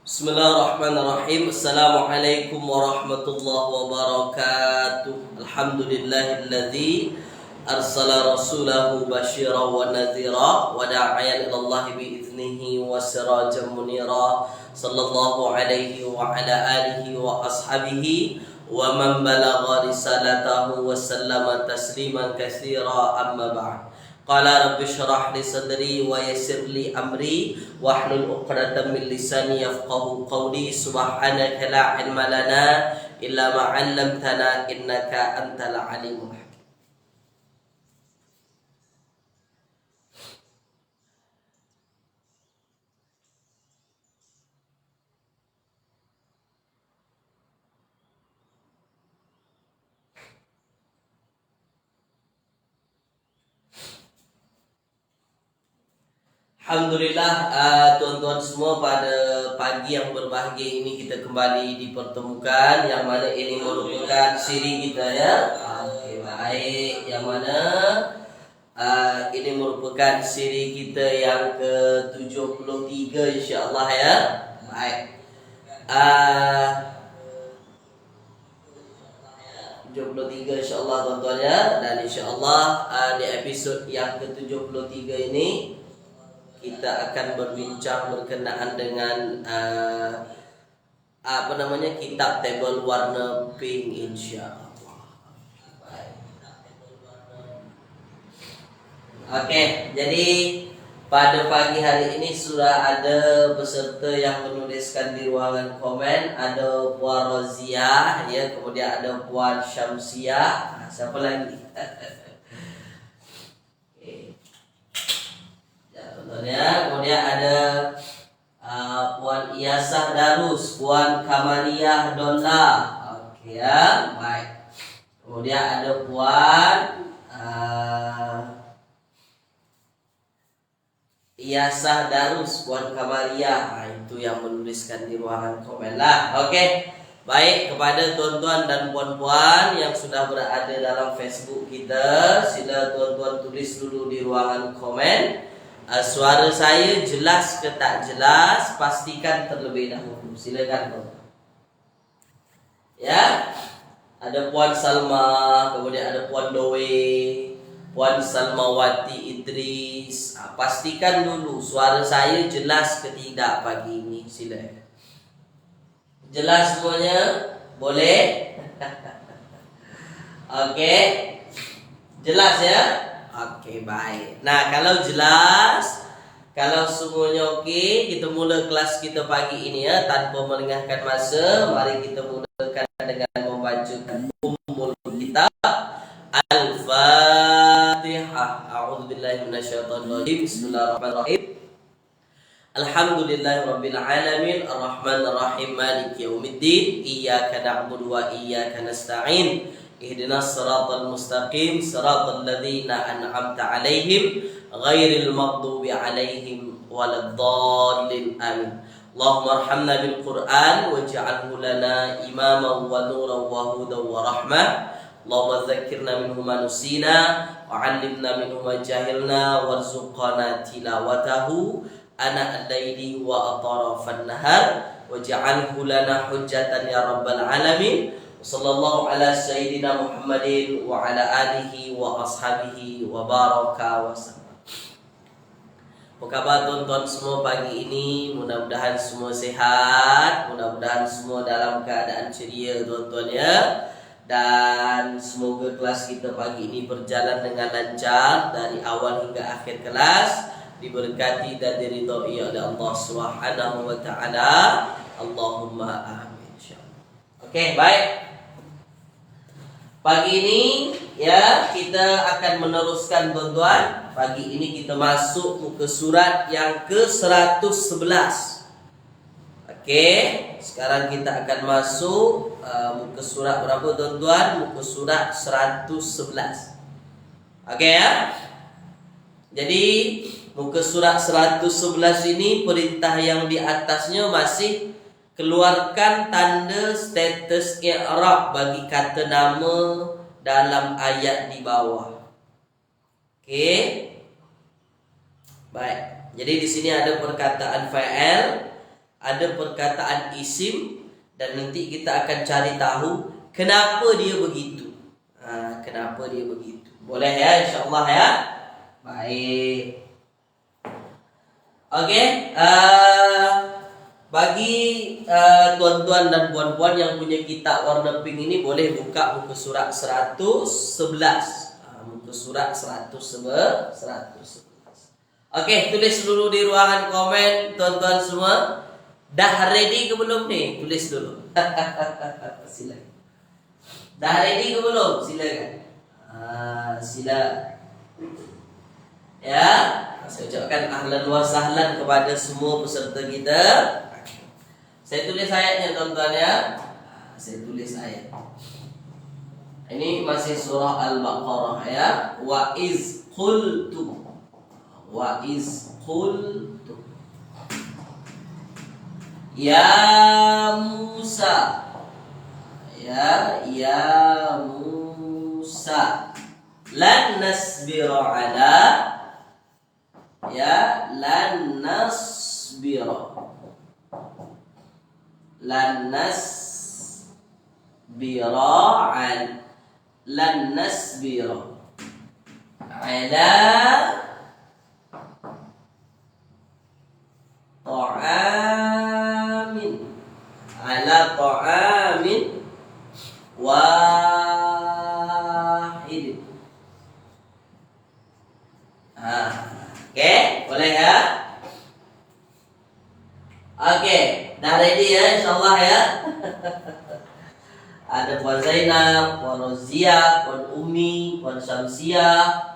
Bismillahirrahmanirrahim. Assalamualaikum warahmatullahi wabarakatuh. Alhamdulillahilladzi arsala rasulahu basyiran wa nadhira wa da'iyan ilallahi biiznihi wa sirajan munira. Sallallahu alaihi wa ala alihi wa ashabihi wa man balagha risalatahu wa sallama tasliman katsira, amma ba'd. Qala rabbi shrah li sadri wa yassir li amri wahlul 'uqdatam min lisani yafqahu qawli. Subhanaka la ilma lana illa ma 'allamtana innaka antal alimul hakim. Alhamdulillah, tuan-tuan semua, pada pagi yang berbahagia ini kita kembali dipertemukan, yang mana ini merupakan siri kita, ya. Okey, baik. Yang mana ini merupakan siri kita yang ke-73 insya-Allah, ya. Baik. 73 insya-Allah, tuan-tuan, ya. Dan insya-Allah di episod yang ke-73 ini kita akan berbincang berkenaan dengan kitab table warna pink, insya-Allah. Oke, jadi pada pagi hari ini sudah ada peserta yang menuliskan di ruangan komen. Ada Puan Roziah, ya, kemudian ada Puan Syamsiah. Siapa lagi? Ya, kemudian ada Puan Iyasah Darus, Puan Kamaliyah Donda. Oke, ya, baik. Kemudian ada Puan Iyasah Darus, Puan Kamaliyah. Nah, itu yang menuliskan di ruangan komen lah. Oke. Baik, kepada tuan-tuan dan puan-puan yang sudah berada dalam Facebook kita, sila tuan-tuan tulis dulu di ruangan komen. Suara saya jelas ke tak jelas, pastikan terlebih dahulu. Silakan, tuan. Ya. Ada Puan Salma, kemudian ada Puan Doe, Puan Salmawati Idris. Pastikan dulu suara saya jelas ke tidak pagi ini. Silakan. Jelas semuanya? Boleh? Oke. Jelas, ya? Oke, baik. Nah, kalau jelas, kalau semuanya oke, kita mula kelas kita pagi ini, ya. Tanpa melengahkan masa, mari kita mulakan dengan membacakan ummul kitab Al-Fatihah. A'udzubillahi minasyaitonir rajim. Bismillahirrahmanirrahim. Alhamdulillahirabbil alamin, arrahmanir rahim, maliki yaumiddin, iyyaka na'budu wa iyyaka nasta'in. Ihdinas siratal mustaqim, siratal ladzina an'amta 'alaihim ghairil maghdubi 'alaihim waladdallin. Amin. Allahumma arhamna bil Qur'an waj'alhu lana imaman wa nuran wa hudan wa rahmah. Allahumma dzakkirna minhu ma nusina wa 'allimna minhu ma jahilna warzuqna tilawatahu ana al-laili wa atrafan nahar waj'alhu lana hujjatan ya rabbal alamin. Sallallahu ala sayyidina Muhammadin wa ala alihi wa ashabihi wa baraka wa sallam. Apa khabar tuan-tuan semua pagi ini? Mudah-mudahan semua sehat, mudah-mudahan semua dalam keadaan ceria, tuan-tuan, ya. Dan semoga kelas kita pagi ini berjalan dengan lancar dari awal hingga akhir kelas, diberkati dan diridhoi oleh Allah Subhanahu wa taala. Allahumma amin, insyaallah. Oke, baik. Pagi ini, ya, kita akan meneruskan, tuan-tuan. Pagi ini kita masuk muka surat yang ke-111. Oke, sekarang kita akan masuk muka surat berapa, tuan-tuan? Muka surat 111. Oke, ya. Jadi muka surat 111 ini perintah yang di atasnya masih keluarkan tanda status i'rab bagi kata nama dalam ayat di bawah. Oke. Baik. Jadi di sini ada perkataan fa'il ada perkataan isim, dan nanti kita akan cari tahu kenapa dia begitu. Kenapa dia begitu. Boleh ya, insyaAllah ya. Baik. Okey, bagi tuan-tuan dan puan-puan yang punya kitab warna pink ini, boleh buka muka surat 111. Muka surat 111. Okey, tulis dulu di ruangan komen tuan-tuan semua. Dah ready ke belum nih? Tulis dulu. Silakan. Dah ready ke belum? Silakan. Sila. Ya, saya ucapkan ahlan wa sahlan kepada semua peserta kita. Saya tulis ayatnya tuan-tuan ya. Saya tulis ayat. Ini masih surah Al-Baqarah ya. Wa iz qultum. Wa iz qultum. Ya Musa. Ya Musa. Lan nasbira ala. Ya, lan nasbira. Lan nasbira lan nasbira ala ta'amin wahid. Oke, boleh ya? Oke, dah ready ya, insyaAllah ya. Ada Puan Zainab, Puan Rozia, Puan Umi, Puan Syamsiah,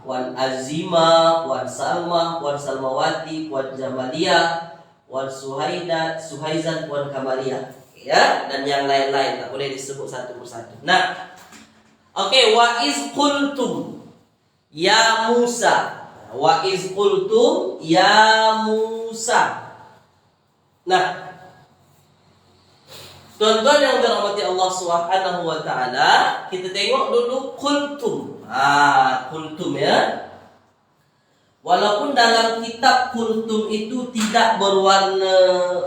Puan Azima, Puan Salma, Puan Salmawati, Puan Jamaliyah, Puan Suhaizan, Puan Kamaliyah, ya, dan yang lain-lain. Tak boleh disebut satu persatu. Nah, oke, wa iz qultum ya Musa. Wa iz qultum ya Musa. Nah, tuan-tuan yang dirahmati Allah Subhanahu wa taala, kita tengok dulu qultum. Qultum ya. Walaupun dalam kitab qultum itu tidak berwarna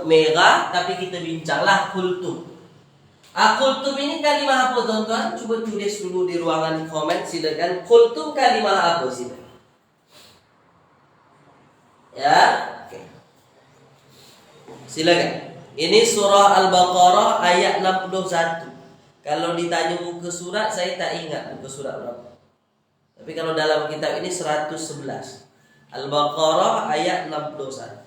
merah, tapi kita bincanglah qultum. Qultum ini kalimah apa tuan-tuan? Cuba tulis dulu di ruangan komen, silakan. Qultum kalimah apa silakan? Ya, oke. Silakan. Ini surah Al-Baqarah ayat 61. Kalau ditanya muka surat, saya tak ingat muka surat berapa. Tapi kalau dalam kitab ini 111. Al-Baqarah ayat 61.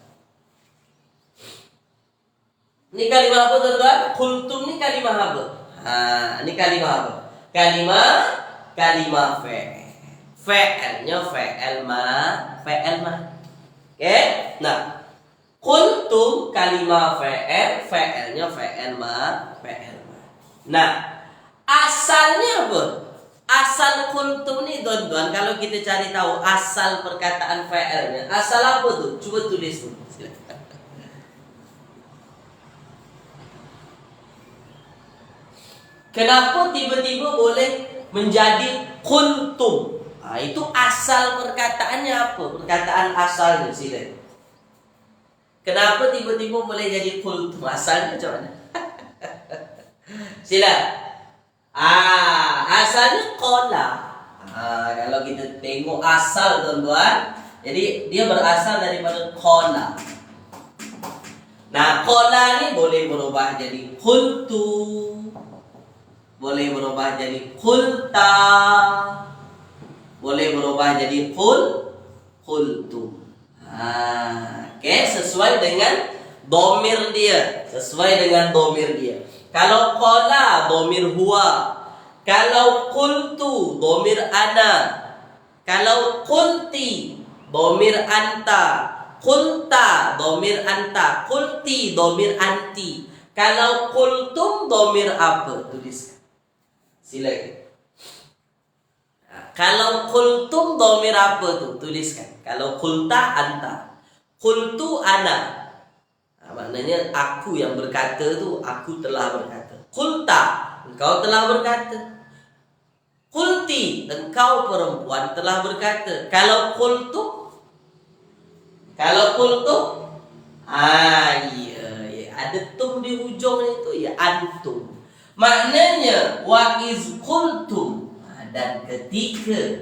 Ini kalimah apa tuan-tuan? Qultum ini kalimah apa? Ini kalimah apa? Kalimah fi'il. Fi'ilnya fi'il ma. Oke? Nah, qultum kalimah fi'il, fi'ilnya fi'il ma. Nah, asalnya apa? Asal qultum ni tuan-tuan, kalau kita cari tahu asal perkataan fi'ilnya, asal apa tuh? Cuba tulis dulu. Kenapa tiba-tiba boleh menjadi qultum? Itu asal perkataannya apa? Perkataan asalnya, sila. Kenapa tiba-tiba boleh jadi qultum? Asalnya macam mana? Sila. Asalnya qala. Kalau kita tengok asal tuan-tuan, jadi dia berasal daripada qala. Nah, qala ni boleh berubah jadi qultu, boleh berubah jadi qulta, boleh berubah jadi qultu. Oke, sesuai dengan domir dia, Kalau qala domir huwa, kalau qultu domir ana, kalau qulti domir anta, qulta domir anta, qulti domir anti. Kalau qultum domir apa? Tuliskan. Silakan. Kalau qultum domir apa tuh? Tuliskan. Kalau qulta anta, qultu ana. Maknanya aku yang berkata tu, aku telah berkata. Qulta, engkau telah berkata. Qulti, engkau perempuan telah berkata. Kalau qultu, di ujung itu ya antum. Maknanya wa iz qultum, dan ketika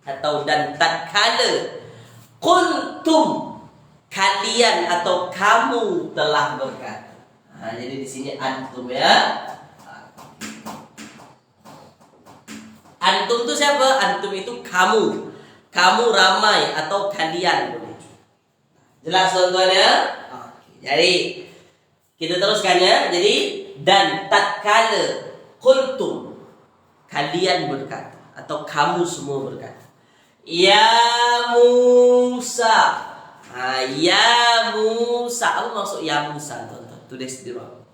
atau dan tatkala qultum, kalian atau kamu telah berkata. Jadi di sini antum ya. Antum itu siapa? Antum itu kamu. Kamu ramai atau kalian boleh. Jelas tuan-tuan ya? Jadi kita teruskan ya. Jadi dan tatkala qultum, kalian berkata atau kamu semua berkata, ya Musa. Ya Musa. Apa maksud ya Musa? Tuan-tuan, tulis di bawah.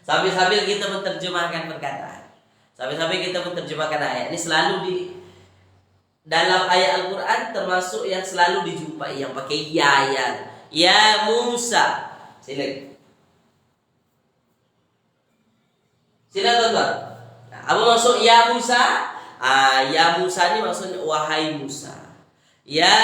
Sambil-sambil kita menerjemahkan perkataan. Sambil-sambil kita menerjemahkan ayat. Ini selalu di dalam ayat Al-Quran termasuk yang selalu dijumpai yang pakai ya. Ya Musa. Silakan. Silakan tuan-tuan. Nah, apa maksud ya Musa? Ya Musa ini maksudnya wahai Musa. Ya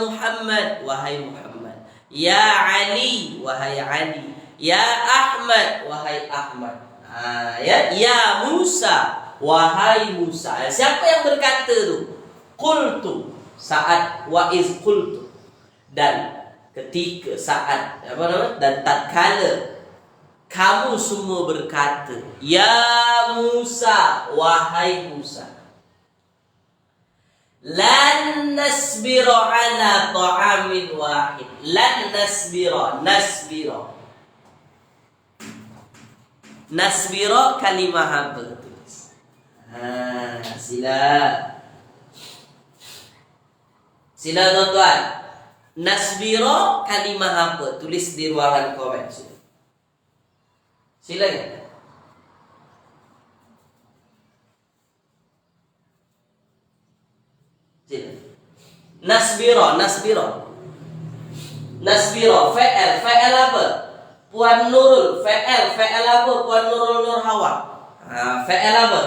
Muhammad, wahai Muhammad. Ya Ali, wahai Ali. Ya Ahmad, wahai Ahmad. Ya Musa, wahai Musa. Siapa yang berkata tu? Qultu, saat wa iz qultu, dan ketika saat apa namanya? Dan tatkala kamu semua berkata, ya Musa, wahai Musa. Lan nasbira ala ta'amin wahid. Lan nasbira, nasbira. Nasbira kalimah apa? Tulis. Sila tuan-tuan. Nasbira kalimah apa? Tulis di ruangan komen. Silakan. Nasbira, fa'al apa? Puan Nurul, fa'al apa? Puan Nurul Nur Hawa. Fa'al apa?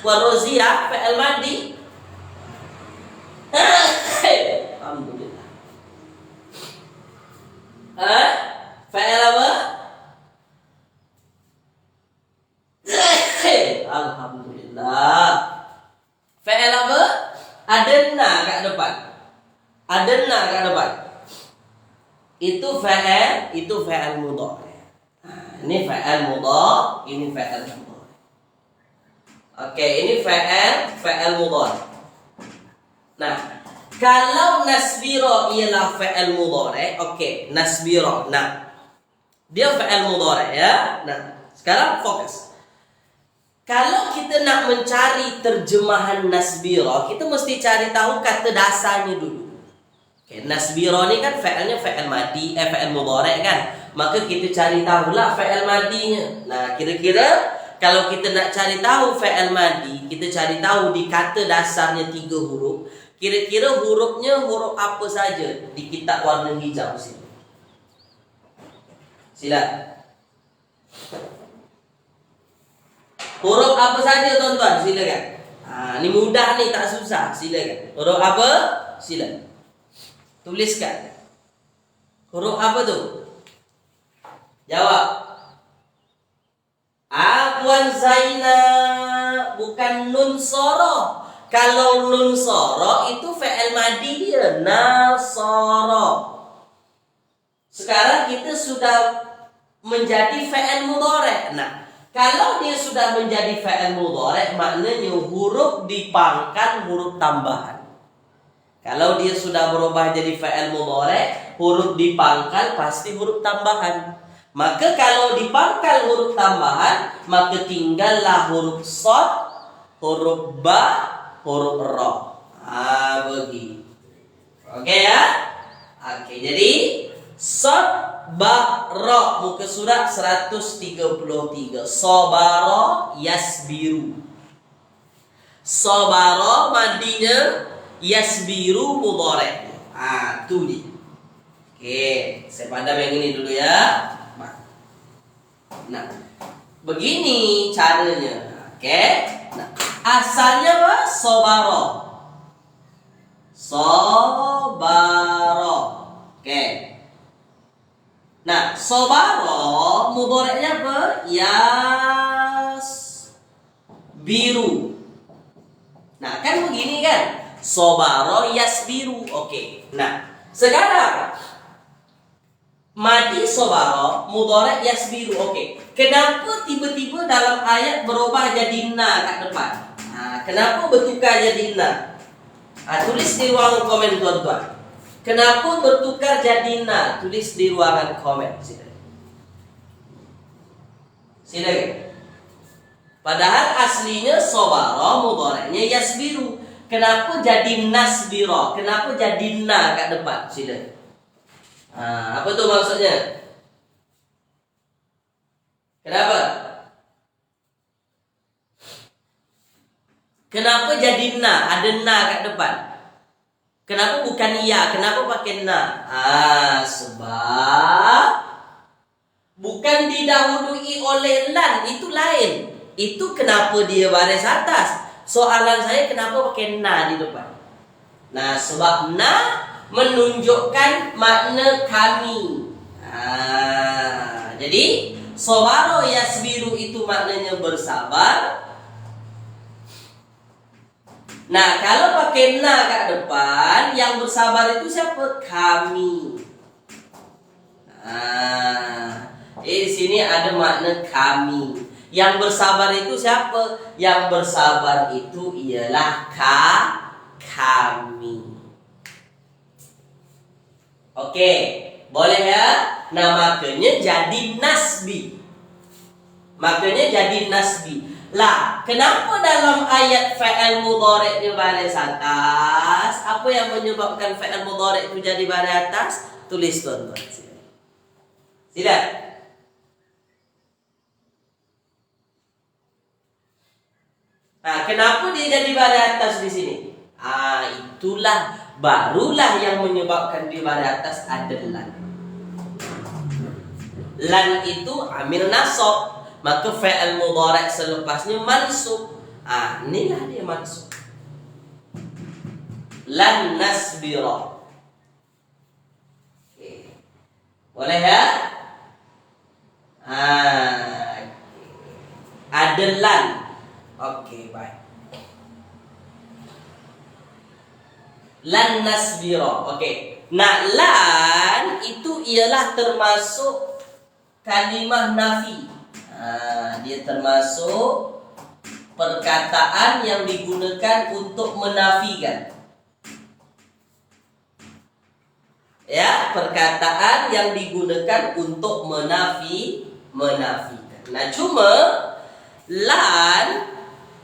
Puan Rozia, fa'al madi. Alhamdulillah. Fa'al apa? Alhamdulillah. Fa'al apa? Adenna kat depan. Itu fa'al mudhari. Ini fa'al mudhari, ini fa'al mudhari. Oke, ini fa'al mudhari. Nah, kalau nasbira ialah fa'al mudhari, oke, nasbira. Nah, dia fa'al mudhari ya. Nah, sekarang fokus. Kalau kita nak mencari terjemahan nasbira, kita mesti cari tahu kata dasarnya dulu. Okay, nasbira ni kan fa'alnya fa'al madi, fa'al mudhari kan. Maka kita cari tahulah fa'al madinya. Nah, kira-kira kalau kita nak cari tahu fa'al madi, kita cari tahu di kata dasarnya 3 huruf. Kira-kira hurufnya huruf apa saja di kitab warna hijau sini. Sila. Huruf apa saja tuan-tuan? Silakan. Ini mudah nih, tak susah. Silakan. Huruf apa? Silakan. Tuliskan. Huruf apa tu? Jawab. Puan Zaina, bukan nun soro. Kalau nun soro itu fa'al madi dia, nasara. Sekarang kita sudah menjadi fa'al mudhari. Nah, kalau dia sudah menjadi fa'al mudhari, maknanya huruf di pangkal huruf tambahan. Kalau dia sudah berubah jadi fa'al mudhari, huruf di pangkal pasti huruf tambahan. Maka kalau di pangkal huruf tambahan, maka tinggallah huruf shad, huruf ba, huruf ra. Begitu. Oke ya? Oke, jadi shad, ba, ra, muka surat 133. Sabara yasbiru. Sabara madinya, yasbiru mudhari. Tu dia. Oke, saya padam yang ini dulu ya. Nah, begini caranya. Oke. Nah, asalnya apa? Sabara. Sabara. sobaro mudhari'nya apa? Biru. Nah, kan begini kan? Sobaro biru. Oke. Nah, sekarang madi sobaro mudhari' biru. Oke. Kenapa tiba-tiba dalam ayat berubah jadi na kat depan? Nah, kenapa bertukar jadi na? Tulis di ruangan komen tuan-tuan. Kenapa bertukar jadi na? Tulis di ruangan komen. Silakan. Padahal aslinya sobaro mudhari'nya yasbiru. Kenapa jadi nasbiro? Kenapa jadi na kat depan? Silakan. Apa tu maksudnya? Kenapa? Kenapa jadi na? Ada na kat depan. Kenapa bukan ya? Kenapa pakai na? Sebab bukan didahului oleh lan. Itu lain. Itu kenapa dia baris atas. Soalan saya kenapa pakai na di depan. Nah, sebab na menunjukkan makna kami. Jadi sobaro yasbiru itu maknanya bersabar. Nah, kalau pakai na kat depan, yang bersabar itu siapa? Kami. Di sini ada makna kami. Yang bersabar itu siapa? Yang bersabar itu ialah kami. Oke, boleh ya? Nah, makanya jadi nasbi. Lah, kenapa dalam ayat fa'il mudhari' di baris atas? Apa yang menyebabkan fa'il mudhari' itu jadi baris atas? Tulis tuan-tuan. Sila. Nah, kenapa dia jadi baris atas di sini? Barulah yang menyebabkan dia baris atas adalah lan itu amil nasab, maka fa'il mudhari' selepasnya mansub. Inilah dia mansub. Lan nasbira. Boleh ya? Ada lan. Oke, baik. Lan nasbira. Oke. Nah, lan itu ialah termasuk kalimah nafi. Dia termasuk perkataan yang digunakan untuk menafikan. Ya, perkataan yang digunakan untuk menafikan. Nah, cuma lan,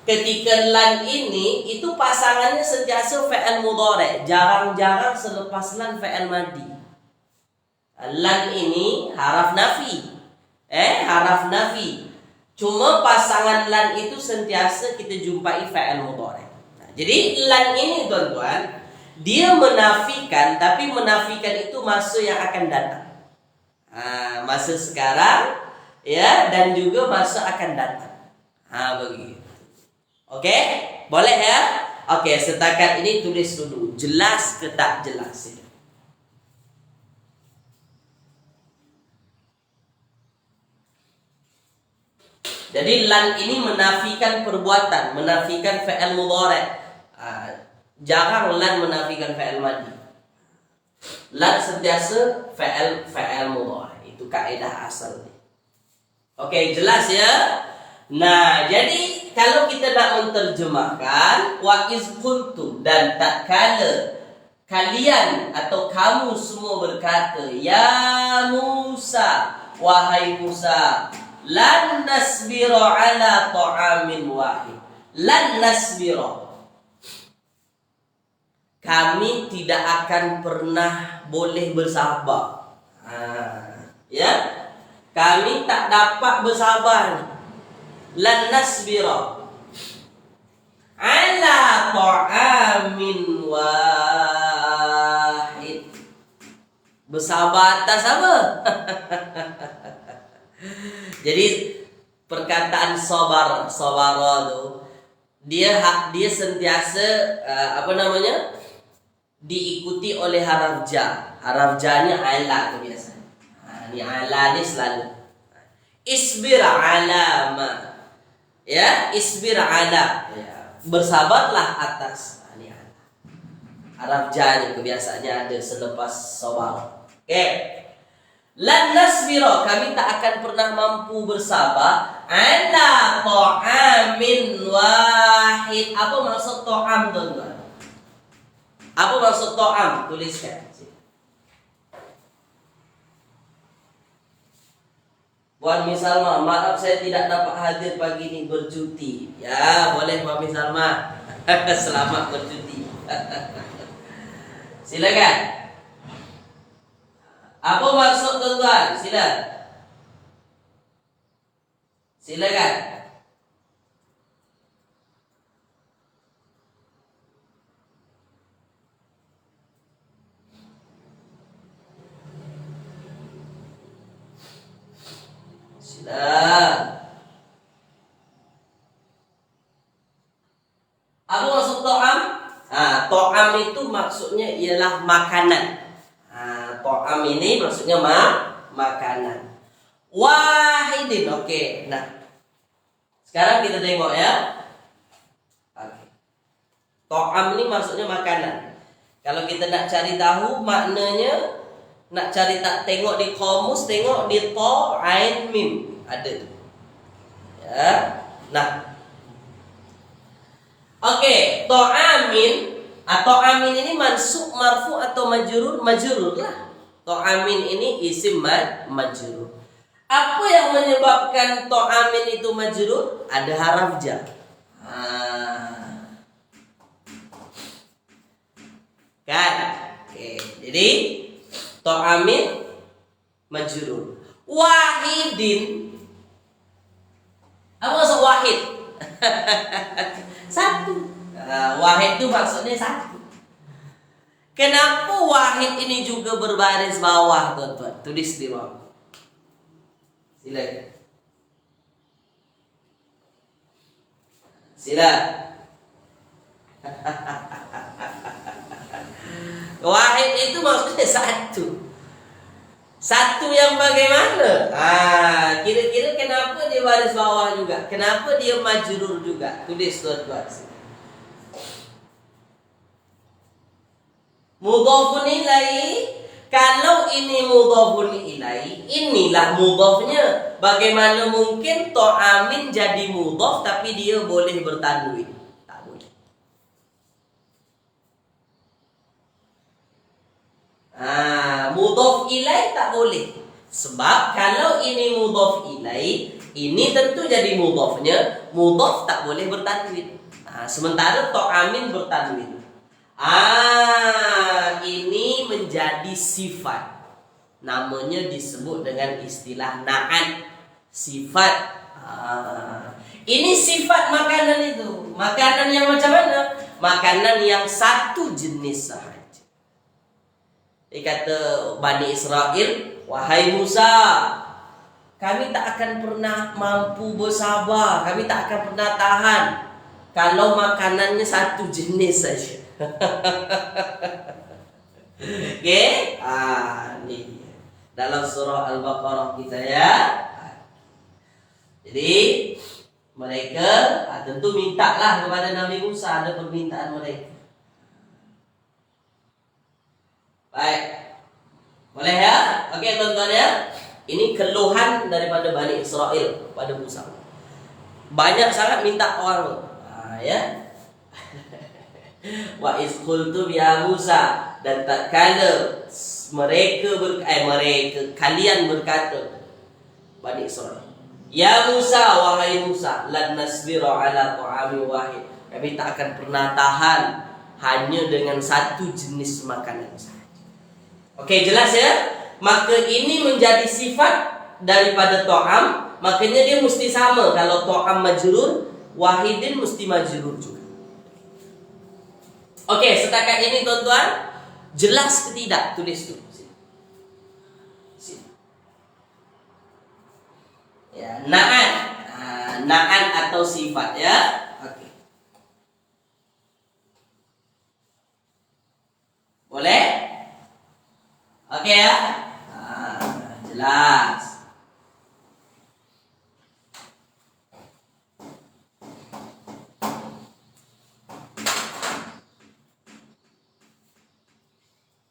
ketika lan ini itu pasangannya sentiasa fa'il mudhari', jarang-jarang selepas lan fa'il madi. Lan ini haraf nafi. Haraf nafi. Cuma pasangan lan itu sentiasa kita jumpai fa'il mudhari'. Nah, jadi lan ini tuan-tuan, dia menafikan, tapi menafikan itu masa yang akan datang. Masa sekarang, ya, dan juga masa akan datang. Begitu. Oke, boleh ya? Oke, setakat ini tulis dulu. Jelas ke tak jelas? Jadi lan ini menafikan perbuatan, menafikan fa'il mudhari'. Jarang lan menafikan fa'il madi. Lan sentiasa fa'il mudhari'. Itu kaidah asalnya. Oke, jelas ya? Nah, jadi kalau kita nak menterjemahkan wa iz kuntum, dan tak kala kalian atau kamu semua berkata, ya Musa, wahai Musa, lan nasbira ala ta'amin wahid. Lan nasbira, kami tidak akan pernah boleh bersabar. Ya, kami tak dapat bersabar. Lan nasbira ala ta'amin wahid. Bersabar atas apa? Jadi perkataan sabara tu dia sentiasa diikuti oleh haraf ja. Haraf ja-nya ala tu biasa. Ini ala ni selalu. Isbir ala ma. Ya, isbir ala. Ya, bersabarlah atas. Ini ala. Arab jani kebiasaannya ada selepas sabar. Oke. Lan nasbira, kami tak akan pernah mampu bersabar ala ta'amin wahid. Apa maksud ta'am, tuan-tuan? Apa maksud ta'am? Tuliskan. Puan Misalma, maaf saya tidak dapat hadir pagi ini, bercuti. Ya, boleh Puan Misalma. Selamat bercuti. Silakan. Apa maksud tuan-tuan? Silakan. Apa maksud to'am? To'am itu maksudnya ialah makanan. To'am ini maksudnya makanan. Wahidin, oke. Nah, sekarang kita tengok ya. To'am ini maksudnya makanan. Kalau kita nak cari tahu maknanya, nak cari tak tengok di kamus, tengok di to, ain, mim. Ada tu. Ya. Nah. Oke, to'amin atau amin ini mansub, marfu atau majrur? Majrur lah. To'amin ini isim majrur. Apa yang menyebabkan to'amin itu majrur? Ada haraf jar. Kan? Oke, jadi to'amin majrur. Wahidin. Apa maksud wahid? Satu. Wahid itu maksudnya satu. Kenapa wahid ini juga berbaris bawah, tuan-tuan? Tulis di bawah. Silakan. Wahid itu maksudnya satu. Satu yang bagaimana? Kira-kira kenapa dia baris bawah juga? Kenapa dia majrur juga? Tulis tuan-tuan. Mudhafun ilaihi. Kalau ini mudhafun ilaihi, inilah mudhafnya. Bagaimana mungkin to'amin jadi mudhaf tapi dia boleh bertanwin? Tak boleh. Mudhaf ilaihi tak boleh. Sebab kalau ini mudhaf ilaihi, ini tentu jadi mudhafnya. Mudhaf tak boleh bertanwin. Sementara to'amin bertanwin. Ini menjadi sifat. Namanya disebut dengan istilah na'at. Sifat. Ini sifat makanan itu. Makanan yang macam mana? Makanan yang satu jenis sahaja. Dia kata Bani Israel, wahai Musa, kami tak akan pernah mampu bersabar, kami tak akan pernah tahan kalau makanannya satu jenis saja. Okey? Ni dalam surah Al-Baqarah kita ya. Jadi mereka tentu mintalah kepada Nabi Musa, ada permintaan mereka. Baik. Boleh ya? Okey tuan-tuan ya. Ini keluhan daripada Bani Israel pada Musa. Banyak sangat minta orang. Ya. Wa iz qultum ya Musa, dan tak kala kalian berkata Bani Israel, ya Musa, wahai Musa, lan nasbira ala ta'ami wahid, kami tak akan pernah tahan hanya dengan satu jenis makanan saja. Okey, jelas ya? Maka ini menjadi sifat daripada ta'am, makanya dia mesti sama. Kalau ta'am majrur, wahidin mesti majrur juga. Okey, setakat ini tuan-tuan, jelas ke tidak? Tulis tu. Ya, na'at. Na'at atau sifat ya. Okey. Boleh? Okey ya. jelas.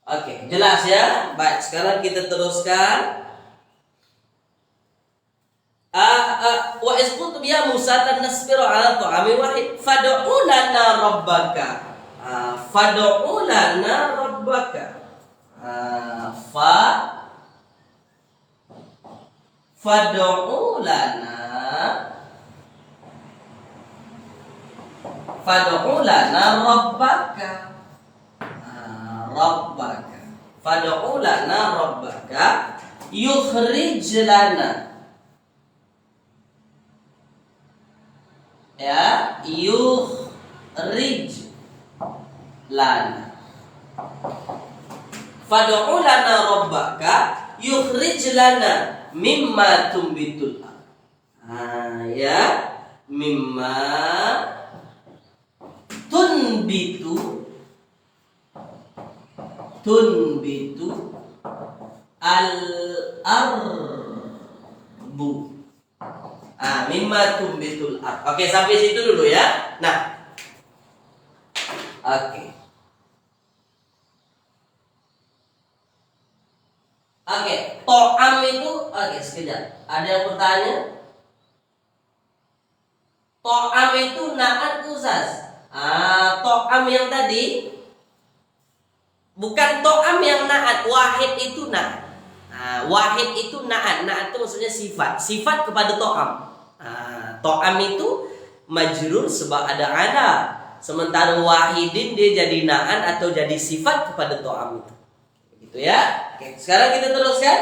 Oke, jelas ya. Baik, sekarang kita teruskan. Wa isqut ya Musa tanasbiru ala ta'ami wahid fad'u lana rabbaka. Fad'u lana rabbaka. Fad'u lana rabbaka. Rabbaka. Fad'u lana rabbaka yukhrij lana. Ya, yukhrij lana. Fad'u lana rabbaka yukhrij lana mimma tumbitul ya, mimma tunbitu al-arbu. Mimma tumbitul ard. Oke, sampai situ dulu ya. Nah. Oke. To'am itu sekejap. Ada yang bertanya? To'am itu na'at Ustaz. To'am yang tadi bukan to'am yang na'at, wahid itu na'at. Wahid itu na'at. Na'at itu maksudnya sifat kepada to'am. To'am itu majrur sebab ada ana. Sementara wahidin dia jadi na'at atau jadi sifat kepada to'am itu. Gitu ya. Oke, sekarang kita teruskan.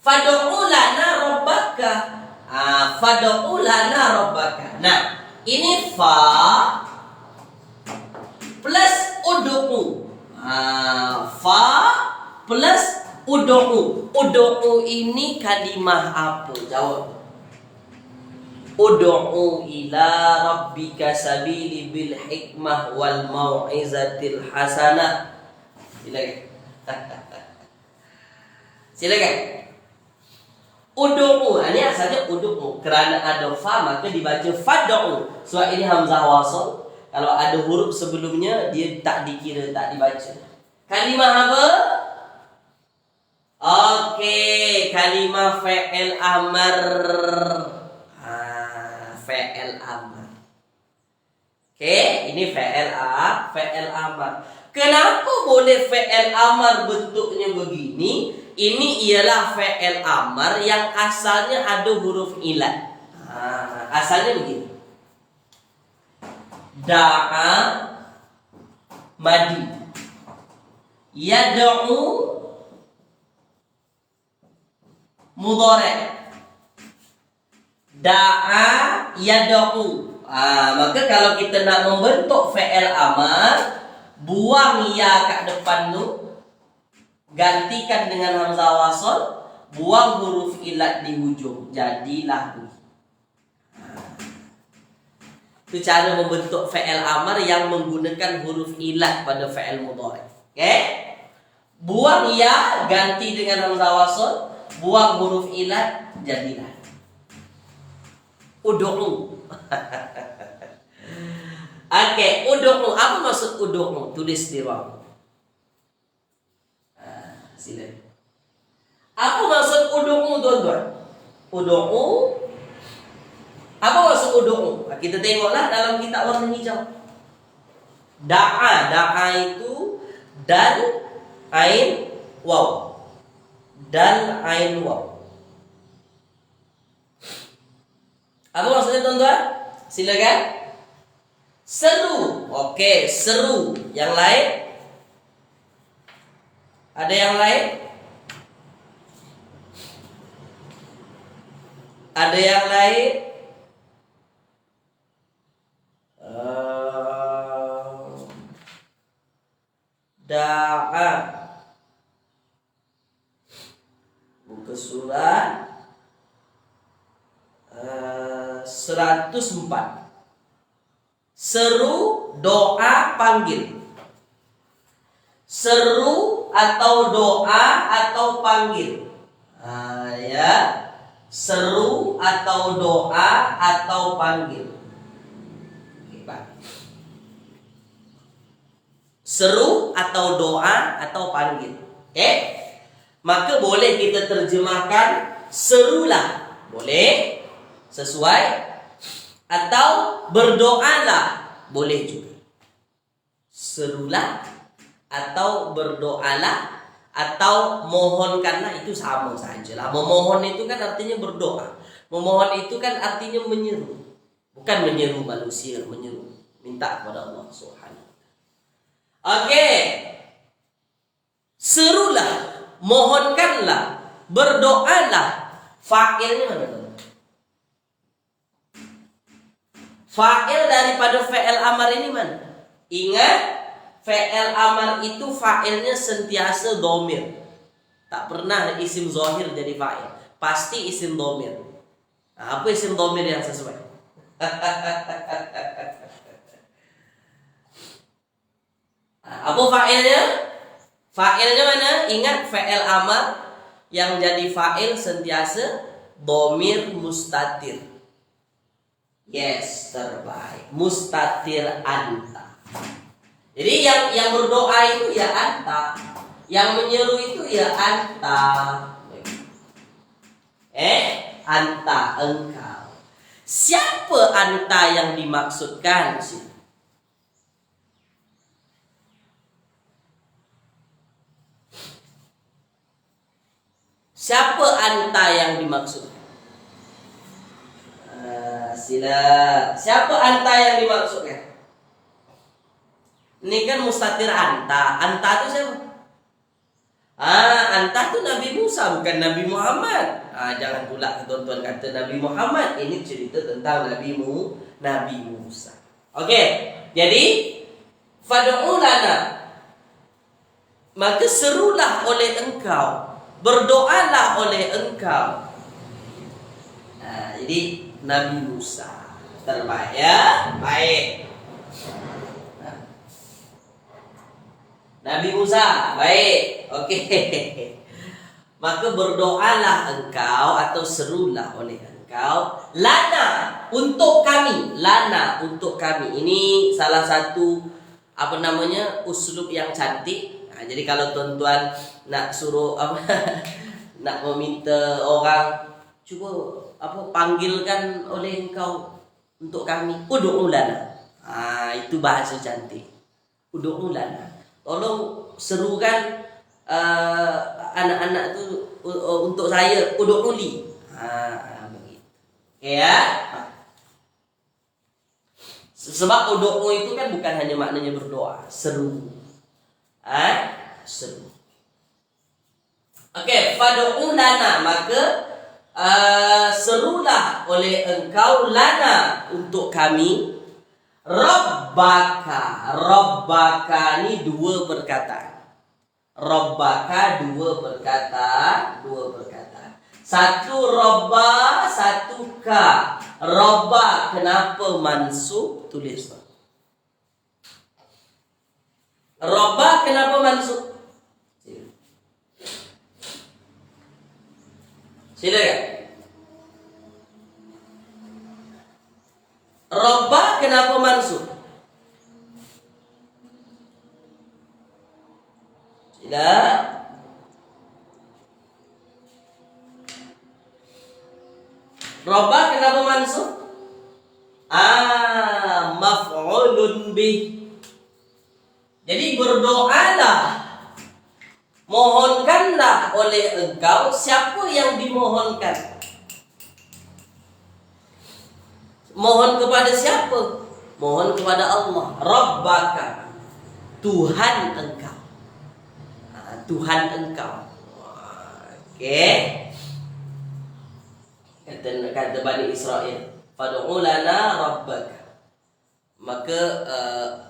Fad'u lana rabbaka. Fad'u lana rabbaka. Nah, ini fa plus ud'u. Fa plus ud'u. Ud'u ini kalimah apa? Jawab. Ud'u ila rabbika sabili bil hikmah wal mau'izatil hasanah. Silakan. Ud'u, ini asalnya ud'u. Kerana ada fa maka dibaca fad'u. Sebab ini hamzah wasl. Kalau ada huruf sebelumnya dia tak dikira, tak dibaca. Kalimah apa? Oke, kalimah fi'il amr. Fi'il amr. Oke, ini fi'il amr. Kenapa boleh fi'il amr bentuknya begini? Ini ialah fi'il amr yang asalnya ada huruf ilat. Asalnya begini. Da'a madi. Yad'u mudhari'. Da'a yad'u. Maka kalau kita nak membentuk fi'il amr, buang ya kat depan tu, gantikan dengan hamzah wasl, buang huruf ilat di hujung, jadilah bu. Itu cara membentuk fi'il amr yang menggunakan huruf ilat pada fi'il mudhari'. Okey? Buang ya, ganti dengan hamzah wasl, buang huruf ilat, jadilah. Ud'u. Okey, ud'u. Apa maksud ud'u? Tulis di ruang. Silakan. Apa maksud ud'u, tuan-tuan? Ud'u. Apa maksud ud'u? Kita tengoklah dalam kitab warna hijau. Da'a itu dal ain waw. Dal ain waw. Apa maksudnya, tuan-tuan? Silakan. Seru. Oke, seru. Yang lain? Ada yang lain? Ada yang lain? Da'a. Buka surat 104. Seru, doa, panggil. Seru atau doa atau panggil. Ya, seru atau doa atau panggil. Oke, Pak. Seru atau doa atau panggil. Oke? Maka boleh kita terjemahkan serulah. Boleh. Sesuai. Atau berdoalah. Boleh juga. Serulah atau berdoalah atau mohonkanlah, itu sama sajalah. Memohon itu kan artinya berdoa. Memohon itu kan artinya menyeru. Bukan menyeru manusia, menyeru. Minta kepada Allah Subhanahu. Oke. Serulah, mohonkanlah, berdoalah. Fa'ilnya mana? Fa'il daripada fi'il amar ini mana? Ingat, fi'il amar itu fa'ilnya sentiasa dhamir. Tak pernah isim zahir jadi fa'il. Pasti isim dhamir. Nah, apa isim dhamir yang sesuai? Apa fa'ilnya? Fa'ilnya mana? Ingat, fi'il amar yang jadi fa'il sentiasa dhamir mustatir. Yes, terbaik. Mustatir anta. Jadi yang berdoa itu ya anta, yang menyeru itu ya anta. Anta, engkau. Siapa anta yang dimaksudkan sih? Siapa anta yang dimaksudkan? Sila. Siapa anta yang dimaksudkan? Ini kan mustatir anta. Anta itu siapa? Anta itu Nabi Musa, bukan Nabi Muhammad. Jangan pula tuan-tuan kata Nabi Muhammad. Ini cerita tentang Nabi Musa. Oke. Jadi fad'u lana, maka serulah oleh engkau, berdoalah oleh engkau. Jadi Nabi Musa terbaik ya. Baik. Nabi Musa, baik. Oke. Maka berdoalah engkau atau serulah oleh engkau. Lana, untuk kami. Lana, untuk kami. Ini salah satu uslub yang cantik. Jadi kalau tuan-tuan nak suruh nak meminta orang, cuba panggilkan oleh engkau untuk kami. Ud'u lana. Itu bahasa cantik. Ud'u lana. Tolong serukan anak-anak tu untuk saya, ud'u li. Begitu. Ya. Sebab ud'u itu kan bukan hanya maknanya berdoa, seru. Seru. Oke, fad'u lana, maka serulah oleh engkau lana, untuk kami. Rabbaka. Rabbaka ni dua perkataan. Rabbaka dua perkataan. Satu Rabba, satu ka. Rabba kenapa mansub? Tulis. Rabba kenapa mansub? Silakan. Rabba kenapa mansub? Sila. Rabba kenapa mansub? Maf'ulun bih. Jadi berdoalah, mohonkanlah oleh engkau. Siapa yang dimohonkan? Mohon kepada siapa? Mohon kepada Allah. Rabbaka, Tuhan engkau. Tuhan engkau. Oke. Kata Bani Israel, fad'u lana rabbaka. Maka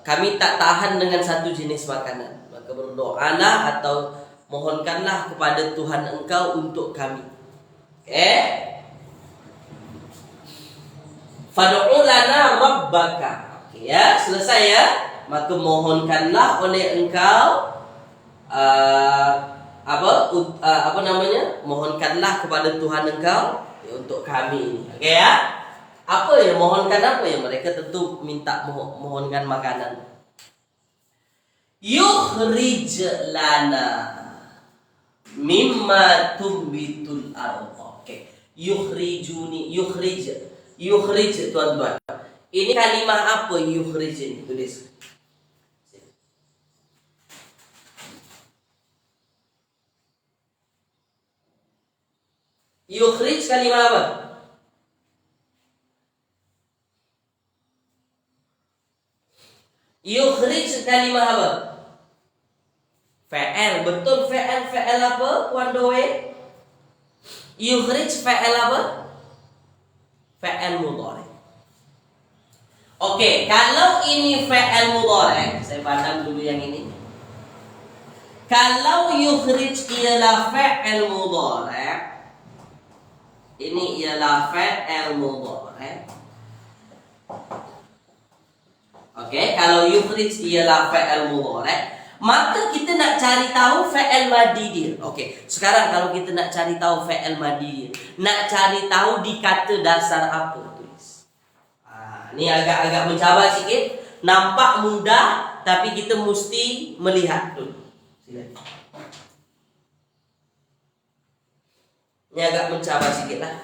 kami tak tahan dengan satu jenis makanan. Maka berdoalah atau mohonkanlah kepada Tuhan engkau untuk kami. Oke. Fad'u lana rabbaka. Oke ya, selesai ya. Maka mohonkanlah oleh engkau apa namanya? Mohonkanlah kepada Tuhan engkau untuk kami ini. Okey ya? Apa ya? Mohonkan apa ya? Mereka tentu minta mohonkan makanan. Yukhrij lana mimma tumbitul ardh. Okey. Yukhrij tuan-tuan. Ini kalimah apa yukhrij ini? Tulis. Yukhrij kalimah apa? Yukhrij kalimah apa? Fa'al. Betul fa'al. Fa'al apa? Puan Doe? Yukhrij fa'al apa? Fa'al mudhari. Okey, kalau ini fa'al mudhari, saya pandang dulu yang ini. Kalau yukhrij ialah fa'al mudhari, ini ialah fa'al mudhari. Okey, kalau yukhrij ialah fa'al mudhari, maka kita nak cari tahu fa'al madhi dia. Okey, sekarang kalau kita nak cari tahu fa'al madhi dia, nak cari tahu di kata dasar apa, tulis. Ni agak mencabar sikit, nampak mudah tapi kita mesti melihat dulu. Silakan. Ini agak mencabar sikit lah.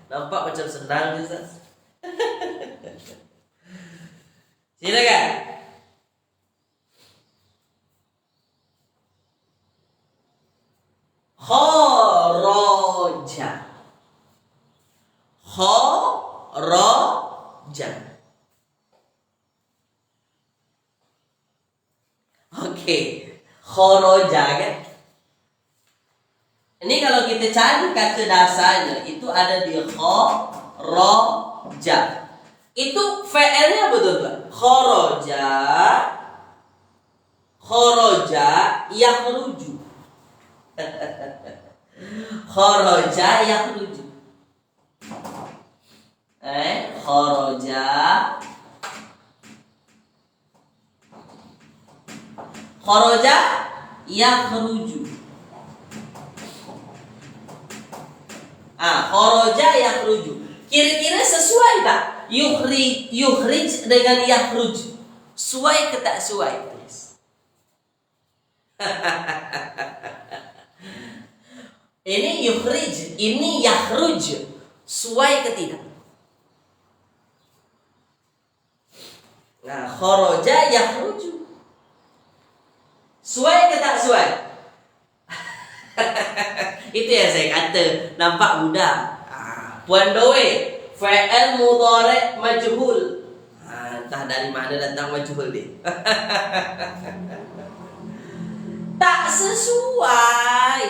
Nampak macam senang je, Ustaz. Silakan. Kharaja. Kharaja. Okey. Kharaja kan? Ini kalau kita cari kata dasarnya, itu ada di kharaja. Itu fa'ilnya betul tak? Kharaja yakhruju. Kharaja yakhruju. Kharaja yakhruju. Kharaja yakhruju. Kira-kira sesuai tak? Yukhrij dengan yakhruj. Sesuai ke tak sesuai? Tulis. Ini yukhrij, ini yakhruj. Sesuai ke tidak? Kharaja yakhruju. Sesuai ke tak sesuai? Itu yang saya kata, nampak mudah. Puan Doe, fa'al mudhari' majhul. Entah dari mana datang majhul ni. Tak sesuai.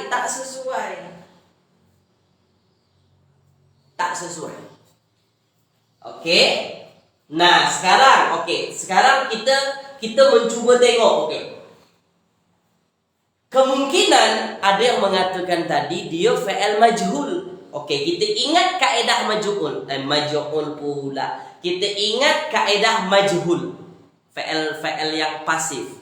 Okey. Nah, sekarang kita mencuba tengok, okey. Kemungkinan ada yang mengatakan tadi dia fa'al majhul. Okey, kita ingat kaedah majhul. Majhul pula. Kita ingat kaedah majhul. Fa'al yang pasif.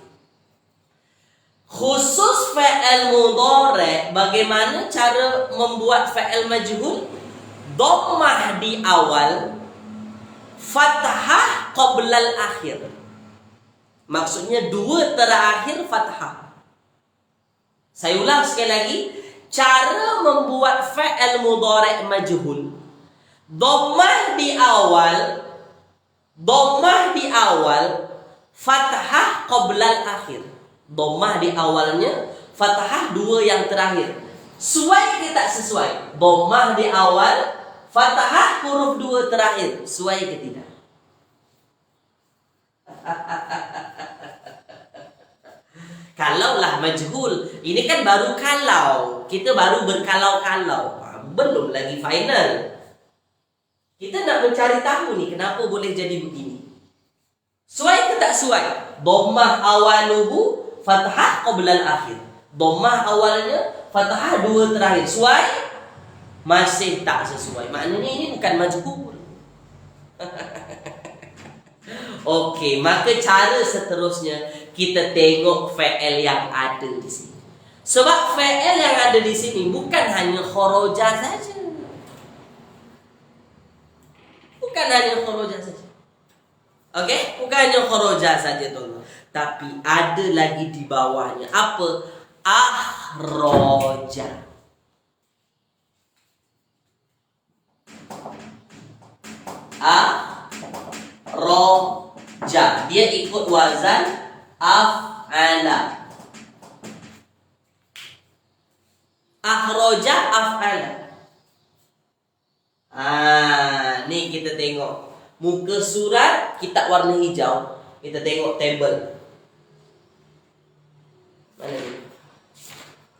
Khusus fa'al mudhari', bagaimana cara membuat fa'al majhul? Dhammah di awal, fathah qabla al-akhir. Maksudnya dua terakhir fathah. Saya ulang sekali lagi. Cara membuat fa'al mudhari' majhul. Dhammah di awal, fathah qabla al-akhir. Dhammah di awalnya, fathah dua yang terakhir. Sesuai ke tak sesuai? Dhammah di awal, fathah huruf dua terakhir. Sesuai ke tidak? Kalaulah majhul, ini kan baru kalau. Kita baru berkalau-kalau. Belum lagi final. Kita nak mencari tahu ni kenapa boleh jadi begini. Sesuai ke tak sesuai? Dhammah awaluhu, fathah qabla al-akhir. Dhammah awalnya, fathah dua terakhir. Sesuai? Masih tak sesuai. Maknanya ini bukan majhul. Okey, maka cara seterusnya kita tengok fi'il yang ada di sini. Sebab fi'il yang ada di sini bukan hanya kharaja saja. Bukan hanya kharaja saja. Okey? Bukan hanya kharaja saja tuan-tuan. Tapi ada lagi di bawahnya. Apa? Akhraja. Akhraja. Dia ikut wazan af'ala. Akhraja af'ala. Ni kita tengok. Muka surat kitab warna hijau. Kita tengok table. Mana ni?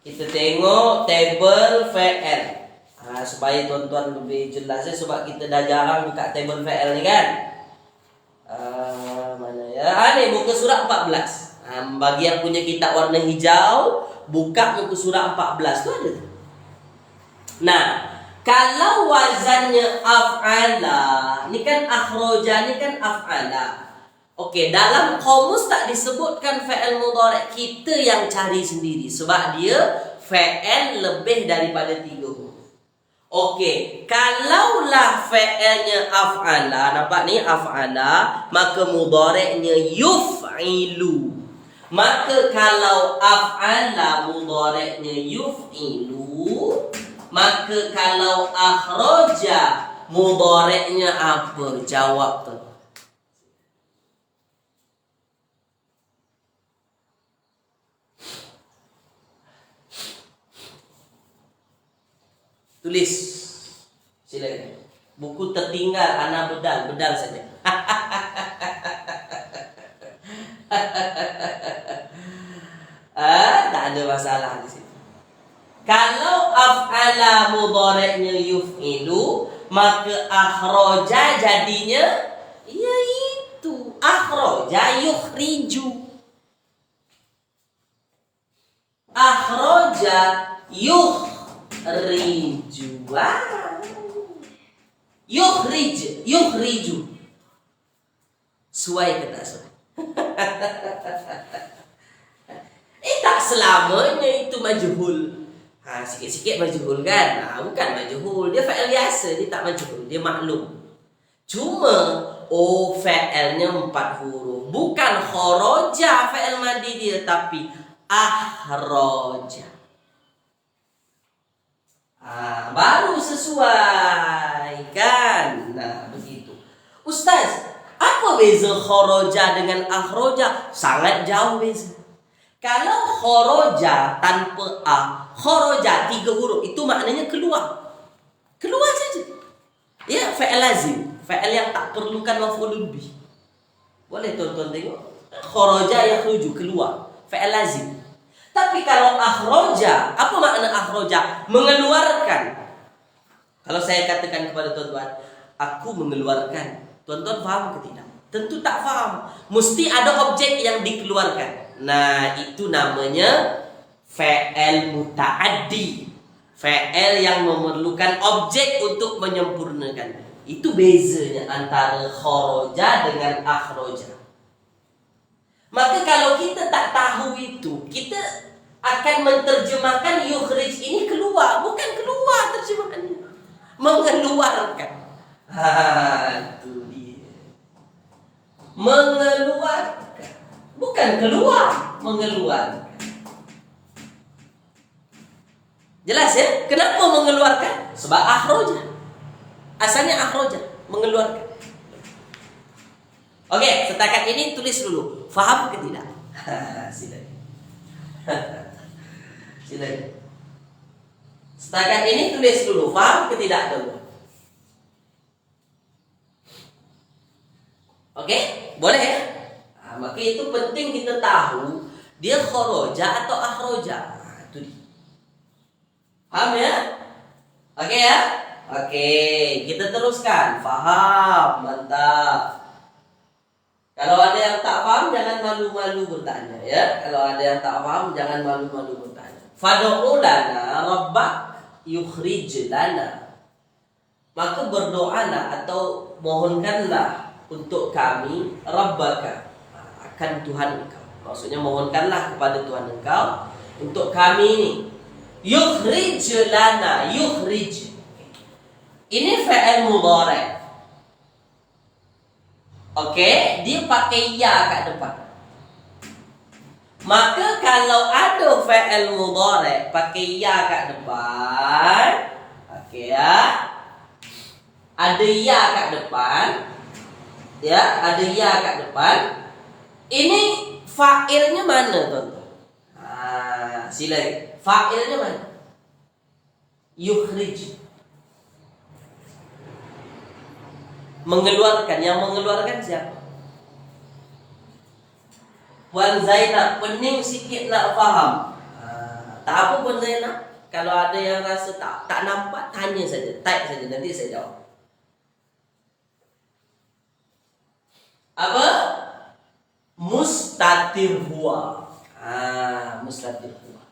Kita tengok table fi'il. Supaya tuan-tuan lebih jelas sebab kita dah jarang buka table fi'il ni kan. Mana ya? Ni muka surat 14. Bagi yang punya kitab warna hijau, buka muka surat 14 tu ada. Nah, kalau wazannya af'ala, ni kan akhraja, ni kan af'ala. Okey, dalam kamus tak disebutkan fi'il mudhari', kita yang cari sendiri sebab dia fi'il lebih daripada 3 huruf. Okey, kalaulah fi'ilnya af'ala, nampak ni af'ala, maka mudhari'nya yuf'ilu. Maka kalau af'ala mudhari'nya yuf'ilu, maka kalau akhraja mudhari'nya apa? Jawab tu. Tulis. Silakan. Buku tertinggal, ana bedal saja. Tak ada masalah di sini. Kalau af'ala mudhari'nya yuf'ilu, maka akhraja jadinya yaitu akhraja yukhriju. Akhraja yukhriju. Yukhriju. Suai ke tak suai? Tak selamanya itu majhul. Sikit-sikit majhul kan? Bukan majhul. Dia fa'il biasa. Dia tak majhul. Dia maklum. Cuma, fa'ilnya 4 huruf. Bukan kharaja fa'il madi dia. Tapi akhraja. Baru sesuai kan? Nah, begitu. Ustaz, apa beza kharaja dengan akhraja? Sangat jauh beza. Kalau kharaja tanpa kharaja 3 huruf, itu maknanya keluar. Keluar saja. Ya, fa'il lazim. Fa'il yang tak perlukan maf'ulun bih. Boleh tuan-tuan tengok. Kharaja yakhruju, keluar. Fa'il lazim. Tapi kalau akhraja, apa makna akhraja? Mengeluarkan. Kalau saya katakan kepada tuan-tuan, aku mengeluarkan. Tuan-tuan faham ke tidak? Tentu tak faham. Mesti ada objek yang dikeluarkan. Nah, itu namanya fa'il muta'addi. Fa'il yang memerlukan objek untuk menyempurnakan. Itu bezanya antara kharaja dengan akhraja. Maka kalau kita tak tahu itu, kita akan menerjemahkan yukhrij ini keluar. Bukan keluar terjemahannya. Mengeluarkan. Itu dia. Mengeluarkan. Bukan keluar. Mengeluarkan. Jelas ya? Kenapa mengeluarkan? Sebab akhraja. Asalnya akhraja. Mengeluarkan. Okey, setakat ini tulis dulu. Faham ke tidak? Silakan. Silakan. Setakat ini tulis dulu. Faham ke tidak dulu? Okey? Boleh ya? Maka itu penting kita tahu dia kharaja atau akhraja. Itu dia. Faham ya? Okey ya? Okey, kita teruskan. Faham, mantap. Kalau ada yang tak faham, jangan malu-malu bertanya ya. Kalau ada yang tak faham, jangan malu-malu bertanya. Fad'u lana rabbak yukhrij lana. Maka berdoalah atau mohonkanlah untuk kami rabbaka, akan Tuhan engkau. Maksudnya mohonkanlah kepada Tuhan engkau untuk kami ini. Yukhrij lana, yukhrij. Ini fi'il mudhari'. Oke, dia pakai ya kat depan. Maka kalau ada fi'il mudhari' pakai ya kat depan, oke ya. Ada ya kat depan. Ya, ada ya kat depan. Ini fa'ilnya mana, tuan-tuan? Sila. Fa'ilnya mana? Yukhrij. Mengeluarkan. Yang mengeluarkan siapa? Puan Zainab, pening sikit nak faham. Tak apa Puan Zainab. Kalau ada yang rasa tak nampak, tanya saja, type saja, nanti saya jawab. Apa? Mustatir huwa. Mustatir huwa.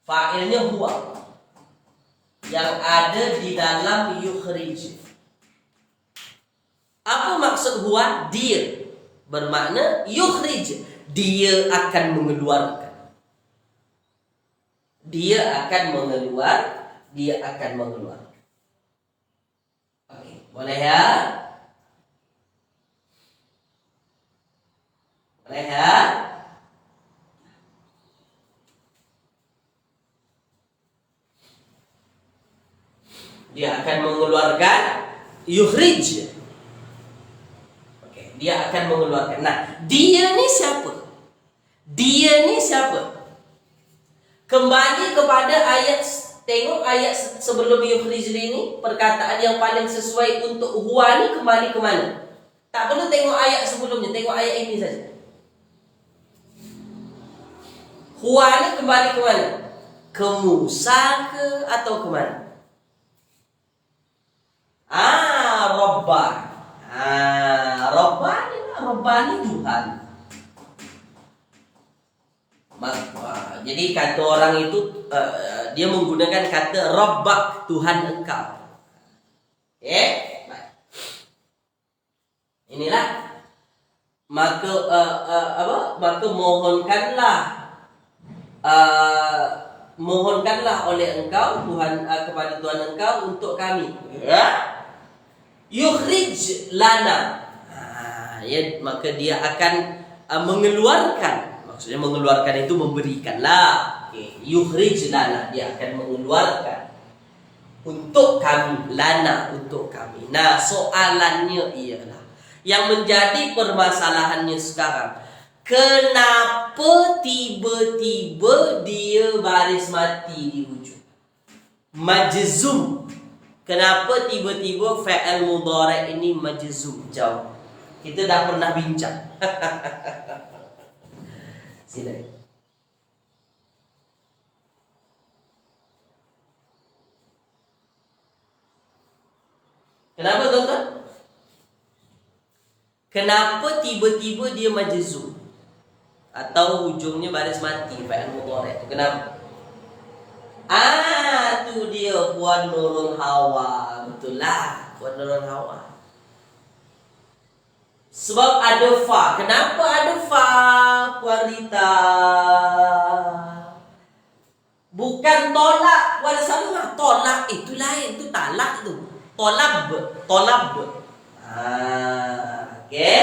Fa'ilnya huwa. Yang ada di dalam yukhrij. Apa maksud huwa? Dia. Bermakna yukhrij. Dia akan mengeluarkan. Dia akan mengeluarkan. Oke, boleh ya? Boleh ya? Dia akan mengeluarkan yukhrij. Oke, dia akan mengeluarkan. Nah, dia ni siapa? Dia ni siapa? Kembali kepada ayat, tengok ayat sebelum yukhrij ini, perkataan yang paling sesuai untuk huwa ni kembali ke mana? Tak perlu tengok ayat sebelumnya, tengok ayat ini saja. Huwa ni kembali ke mana? Ke Musa ke atau ke mana? Rabbah. Rabbah ni Tuhan. Jadi kata orang itu dia menggunakan kata Rabbak, Tuhan engkau. Baik. Inilah maka maka mohonkanlah oleh engkau Tuhan, kepada Tuhan engkau untuk kami. Yukhrij lana. Maka dia akan mengeluarkan. Maksudnya mengeluarkan itu memberikanlah. Yukhrij lana, dia akan mengeluarkan untuk kami, lana, untuk kami. Nah, soalannya ialah, yang menjadi permasalahannya sekarang, kenapa tiba-tiba dia baris mati di hujung? Majzum. Kenapa tiba-tiba fi'il mudhari' ini majzum? Jawab. Kita dah pernah bincang. Sila. Kenapa tuan-tuan? Kenapa tiba-tiba dia majzum? Atau hujungnya baris mati fi'il mudhari' itu kenapa? Tu dia Puan Nurul Hawa. Betul lah, Puan Nurul Hawa. Sebab ada fa. Kenapa ada fa, Puan Rita? Bukan tolak, Puan Salma. Tolak itu lain, itu talak tu. Tolab. Okey.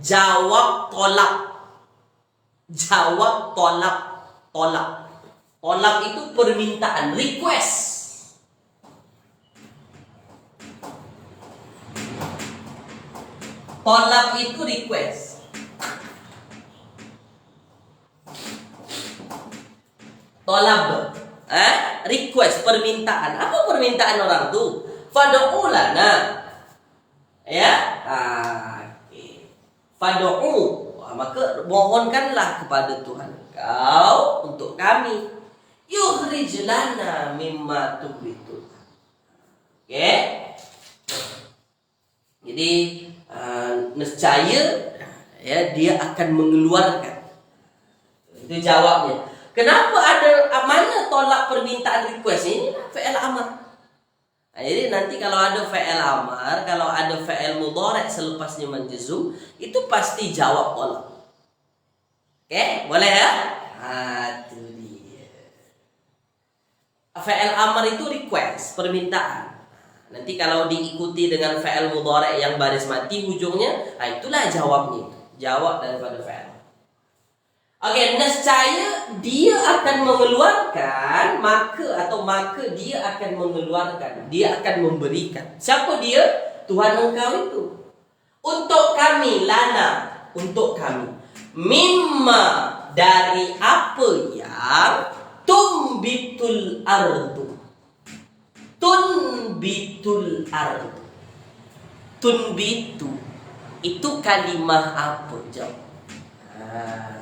Jawab tolak. Jawab tolak. Tolak itu permintaan, request. Tolak itu request. Tolab, request, permintaan. Apa permintaan orang tu? Fad'u lana. Ya, okay. Fad'u, maka mohonkanlah kepada Tuhan kau untuk kami. Yukhrij lana mimma tubitu. Okay. Jadi nescaya ya dia akan mengeluarkan. Itu jawabnya. Kenapa ada mana tolak permintaan request ini? Fi'il amar. Jadi nanti kalau ada fi'il amar, kalau ada fi'il mudhari' selepasnya majzum, itu pasti jawab tolak. Oke, boleh ya? Itu dia. Fi'il amr itu request, permintaan. Nanti kalau diikuti dengan fi'il mudhari' yang baris mati ujungnya, itulah jawabnya. Jawab daripada fi'il. Oke, nescaya dia akan mengeluarkan, maka dia akan mengeluarkan, dia akan memberikan. Siapa dia? Tuhan engkau itu. Untuk kami, lana, untuk kami. Mimma, dari apa yang tumbitul ardu. Tunbitul ardu. Tunbitu itu kalimah apa? Jawab.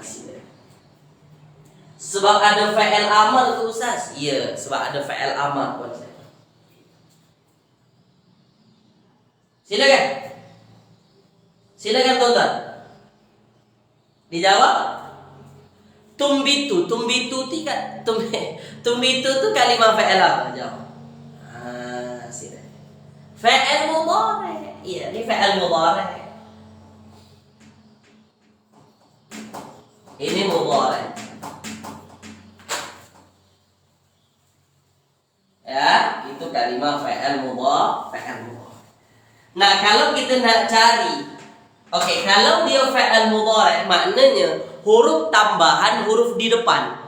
Sini. Sebab ada fa'il amal tu Ustaz? Ya, sebab ada fa'il amal pun. Silakan. Silakan tuan-tuan. Dijawab. Tumbitu tiga. Tumbitu tu kalimah fa'il apa? Jawab. Silakan. Fa'il mudhari'. Iya, ini fa'il mudhari'. Ini mudhari'. Ya, itu kalimah fa'il mudhari'. Nah, kalau kita nak cari, kalau dia fa'il mudhari', maknanya huruf tambahan huruf di depan.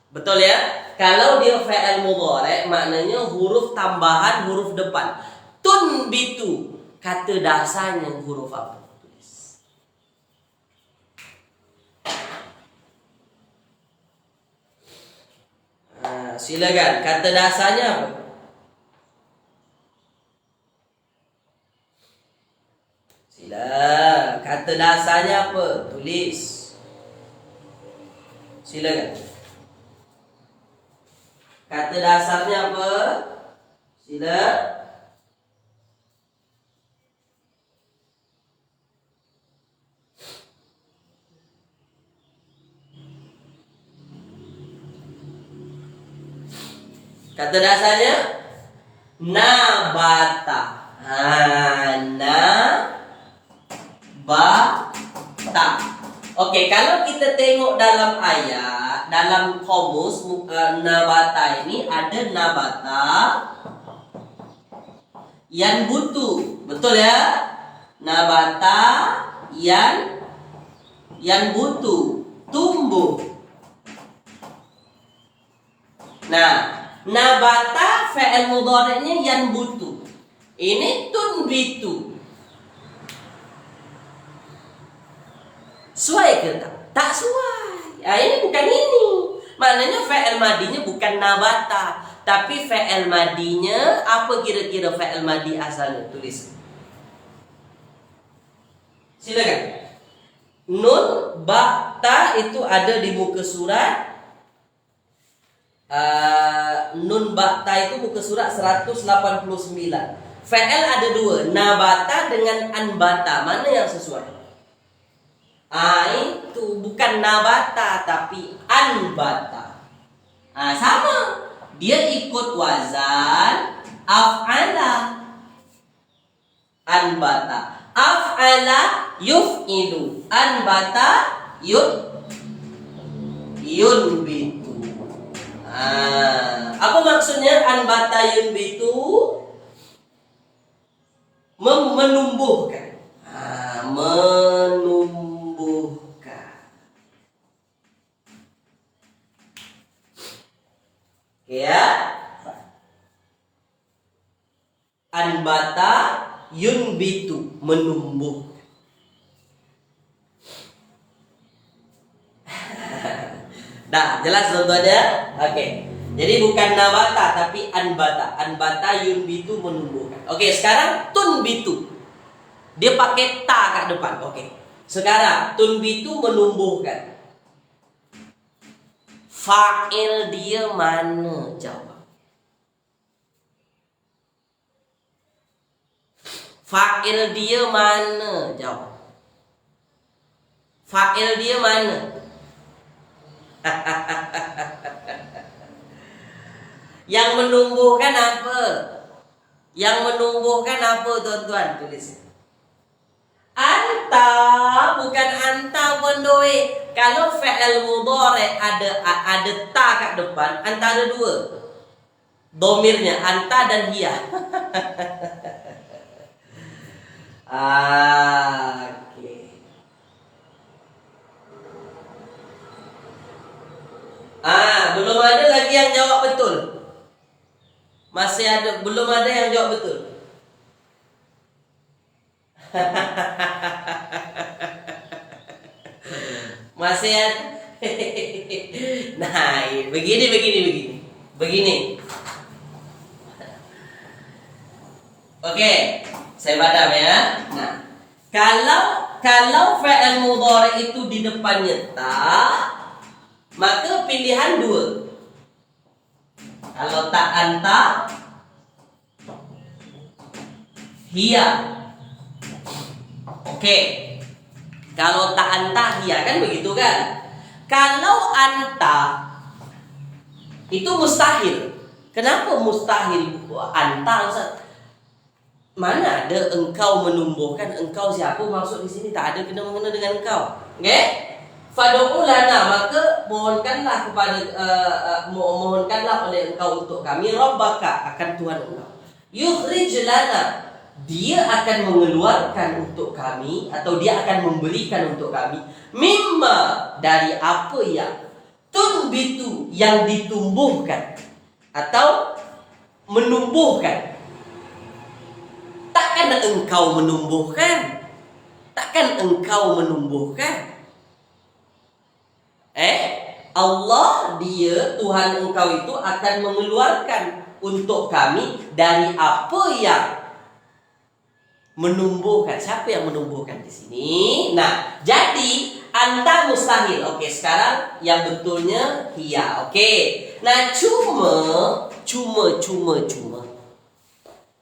Betul ya? Kalau dia fa'il mudhari', maknanya huruf tambahan huruf depan. Tunbitu, kata dasarnya huruf apa? Tulis. Silakan, kata dasarnya apa? Silakan, kata dasarnya apa? Tulis. Silakan. Kata dasarnya apa? Silakan. Kata dasarnya nabata. Nabata. Kalau kita tengok dalam ayat, dalam kamus nabata ini ada nabata yang butuh. Betul ya? Nabata yang butuh, tumbuh. Nah, nabata fa'il mudhari'nya yang butuh. Ini tunbitu. Sesuai ke tak? Tak sesuai. Ini bukan ini. Maknanya fa'il madinya bukan nabata, tapi fa'il madinya apa kira-kira fa'il madi asalnya? Tulis. Silakan. Nun ba'ta itu ada di muka surat. Nun ba'ta itu muka surat 189. Fa'il ada dua, nabata dengan anbata. Mana yang sesuai? Itu bukan nabata tapi anbata. Sama. Dia ikut wazan af'ala. Anbata. Af'ala yuf'ilu. Anbata yunbitu. Apa maksudnya anbata yunbitu? Menumbuhkan. Menumbuhkan. Ya. Anbata yunbitu, menumbuhkan. Dah, jelas tuan-tuannya? Jadi bukan nabata tapi anbata. Anbata yunbitu, menumbuhkan. Sekarang tunbitu. Dia pakai ta kat depan. Sekarang tunbitu, menumbuhkan. Fa'il dia mana? Jawab. Fa'il dia mana? Jawab. Fa'il dia mana? Yang menumbuhkan apa? Yang menumbuhkan apa tuan-tuan? Tulis. Anta, bukan anta pun doi. Kalau fi'il mudhari ada ta kat depan, antara dua. Domirnya anta dan hiya. Oke. Belum ada lagi yang jawab betul. Belum ada yang jawab betul. Masih ada. Nah, begini. Oke, saya padam ya. Nah, kalau fi'il mudhari itu di depannya ta, maka pilihan dua. Kalau tak anta, hiya. Oke. Kalau tak anta, hiya, kan begitu kan? Kalau anta itu mustahil. Kenapa mustahil anta, Ustaz? Mana ada engkau menumbuhkan? Engkau siapa? Maksud di sini tak ada kena-mengena dengan engkau. Okey? Fad'u lana, maka mohonkanlah oleh engkau untuk kami rabbaka, akan Tuhan engkau. Yukhrij lana, dia akan mengeluarkan untuk kami, atau dia akan memberikan untuk kami, mimma, dari apa yang tunbitu, yang ditumbuhkan atau menumbuhkan. Takkan engkau menumbuhkan? Allah, dia Tuhan engkau itu akan mengeluarkan untuk kami dari apa yang menumbuhkan. Siapa yang menumbuhkan di sini? Nah, jadi anta mustahil. Oke, sekarang yang betulnya hiya. Oke. Nah, cuma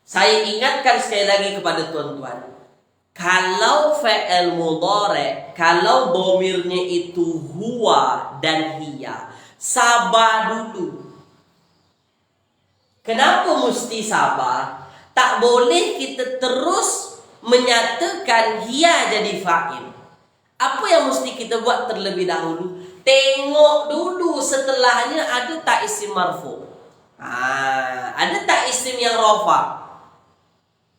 saya ingatkan sekali lagi kepada tuan-tuan. Kalau fi'il mudhari, kalau domirnya itu huwa dan hiya, sabar dulu. Kenapa mesti sabar? Tak boleh kita terus menyatakan hiya jadi fa'il. Apa yang mesti kita buat terlebih dahulu? Tengok dulu setelahnya ada tak isim marfu. Ada tak isim yang rafa?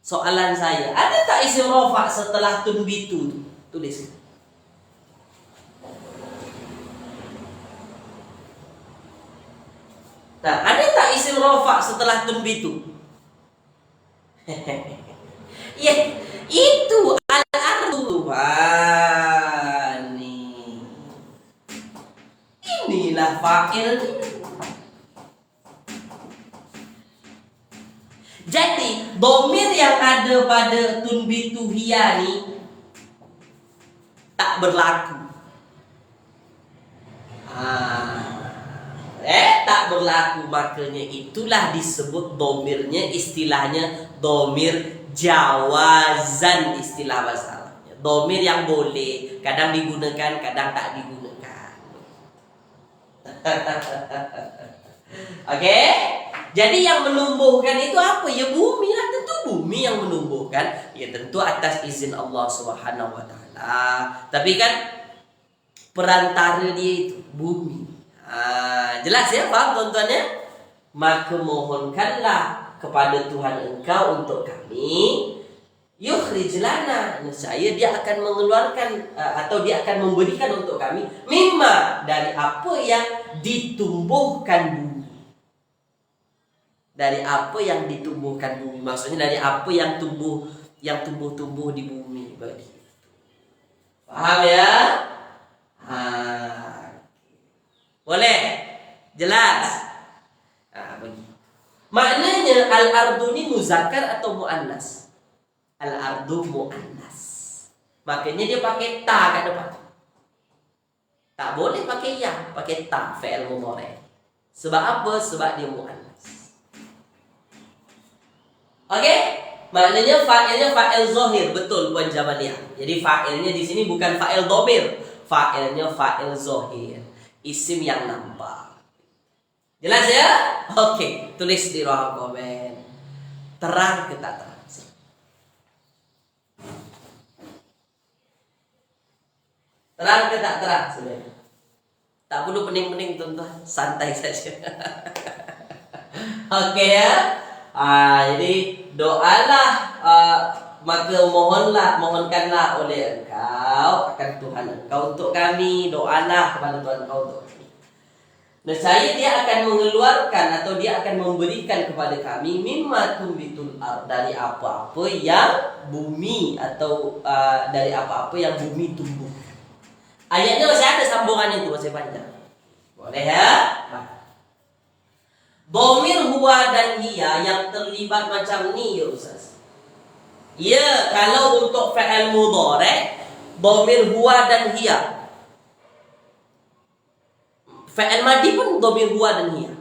Soalan saya, ada tak isim rafa setelah tunbitu? Tulis. Nah, ada tak isim rafa setelah tunbitu? Ya, itu al-ardu. Inilah fa'il. Jadi, domir yang ada pada tunbitu hiya ni tak berlaku. Tak berlaku, makanya itulah disebut domirnya, istilahnya domir jawazan, istilah bahasa Arabnya. Domir yang boleh, kadang digunakan, kadang tak digunakan. Oke? Jadi yang menumbuhkan itu apa? Ya bumi lah, tentu bumi yang menumbuhkan. Ya tentu atas izin Allah Subhanahu wa taala. Tapi kan perantara dia itu bumi. Jelas ya, paham tuan-tuannya? Maka mohonkanlah kepada Tuhan engkau untuk kami, yukhrij lana, nescaya dia akan mengeluarkan atau dia akan memberikan untuk kami mimma, dari apa yang ditumbuhkan bumi. Dari apa yang ditumbuhkan bumi, maksudnya dari apa yang tumbuh di bumi. Begitu. Paham ya? Boleh? Jelas? Begitu. Maknanya al-ardu ini muzakkar atau muannas? Al-ardu muannas. Makanya dia pakai ta kat depan. Tak boleh pakai ya, pakai ta, fi'il mudhari. Sebab apa? Sebab dia muannas. Oke? Maknanya fa'ilnya fa'il zahir, betul Puan Jamaliah. Jadi fa'ilnya di sini bukan fa'il dhamir, fa'ilnya fa'il zahir. Isim yang nampak. Jelas ya? Oke, tulis di ruang komen. Terang ke tak terang? Terang ke tak terang sebenarnya? Tak perlu pening-pening tuan-tuan, santai saja. Oke ya. Jadi doalah, maka mohonkanlah oleh engkau akan Tuhan engkau untuk kami. Doalah kepada Tuhan engkau untuk kami. Nescaya dia akan mengeluarkan atau dia akan memberikan kepada kami mimma tumbitul ard, dari apa-apa yang bumi atau dari apa-apa yang bumi tumbuh. Ayatnya masih ada sambungannya itu, masih panjang. Boleh ya? Dhamir huwa dan hiya yang terlibat macam ni ya Ustaz. Ya, kalau untuk fi'il mudhari' dhamir huwa dan hiya. Fi'il madhi pun dhamir huwa dan hiya.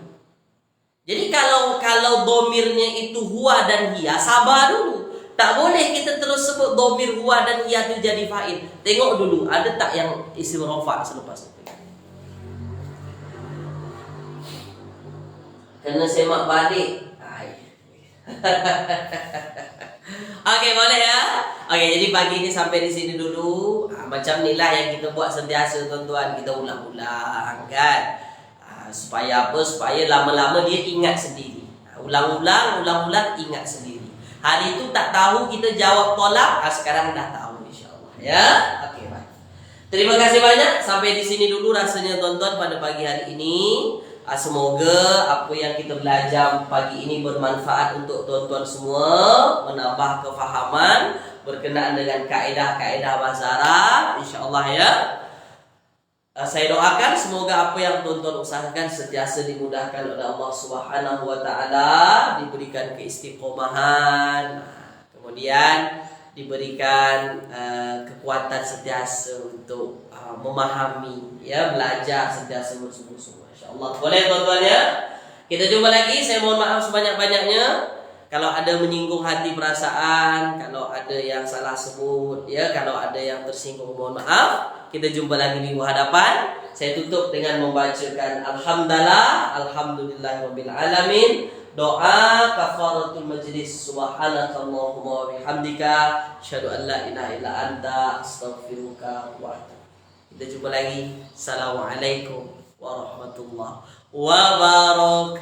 Jadi kalau dhamirnya itu huwa dan hiya, sabar dulu. Tak boleh kita terus sebut dhamir huwa dan hiya itu jadi fa'il. Tengok dulu, ada tak yang isim rafa' selepas itu? Kena semak balik. Okey, boleh ya? Okey, jadi pagi ini sampai di sini dulu. Macam inilah yang kita buat sentiasa tuan-tuan, kita ulang-ulang kan. Supaya apa? Supaya lama-lama dia ingat sendiri. Ulang-ulang ingat sendiri. Hari itu tak tahu kita jawab tolak, sekarang dah tahu insya-Allah ya. Okey, baik. Terima kasih banyak, sampai di sini dulu rasanya tuan-tuan pada pagi hari ini. Semoga apa yang kita belajar pagi ini bermanfaat untuk tuan-tuan semua, menambah kefahaman berkenaan dengan kaedah-kaedah bahasa Arab insya-Allah ya. Saya doakan semoga apa yang tuan-tuan usahakan sentiasa dimudahkan oleh Allah Subhanahu wa taala, diberikan keistiqomahan, kemudian diberikan kekuatan sentiasa untuk memahami ya, belajar sentiasa bersungguh-sungguh insyaallah. Boleh tuan-tuan ya? Kita jumpa lagi. Saya mohon maaf sebanyak-banyaknya kalau ada menyinggung hati perasaan, kalau ada yang salah sebut ya, kalau ada yang tersinggung mohon maaf. Kita jumpa lagi minggu hadapan. Saya tutup dengan membacakan alhamdulillahirabbil alamin. Doa kafaratul majlis. Subhanakallahumma wa bihamdika asyhadu an la ilaha illa anta astaghfiruka wa atubu. Kita jumpa lagi. Assalamualaikum warahmatullahi wabarakatuh.